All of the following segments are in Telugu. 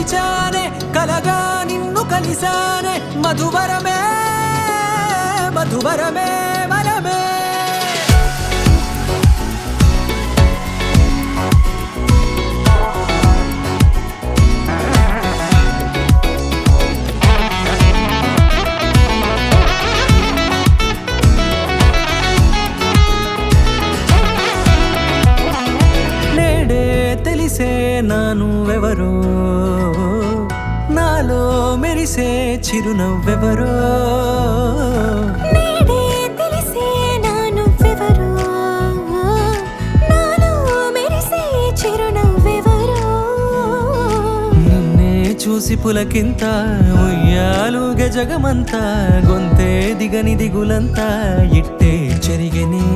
మరిచానే కలగా నిన్ను కలిసానే మధువరమే మధువరమే వరమే తెలిసే నానువెవరో నాలో మెరిసే చిరునవ్వెవరో నేడే తెలిసే నానువెవరో నాలో మెరిసే చిరునవ్వెవరో నిన్నే చూసి పులకింత ఉయ్యాలుగ జగమంతా గొంతే దిగని దిగులంతా ఇట్టే చెరిగనే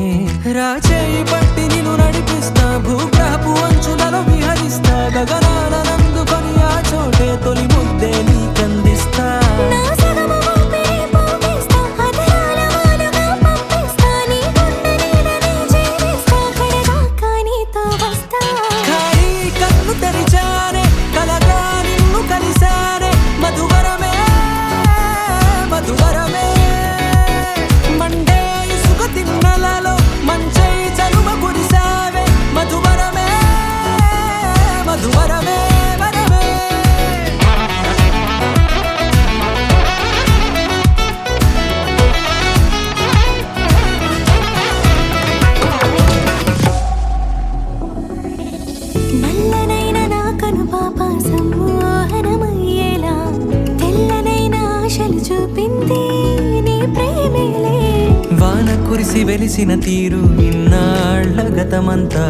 రాచేయి పట్టి నిన్ను నడిపిస్తా భూగ్రహపు అంచులలో విహరిస్తా గగనాల నందుకొని ఆ చోటే తొలి ముద్దే నీకందిస్తా నా సగము ఊపిరి పోగిస్తా అదరాల వాలుగా పంపిస్తా నీ గుండె నీడనే చేరిస్తా కడదాకా నీతో వస్తా ఖాళీ కన్ను తెరిచానే కలగా నిన్ను కలిసానే మధువరమే మధువరమే మండే ఇసుక తిన్నలలో మంచై చలువ కురిసావే మధువరమే మధువరమే వరమే నల్లనైన నా కనుపాప సమ్మోహనమయ్యేలా తెల్లనైన ఆశలు చూపింది నీ ప్రేమేలే వాన కురిసి వెలిసిన తీరు ఇన్నాళ్ల గతమంతా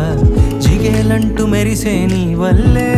జిగేలంటూ మెరిసే నీ వల్లే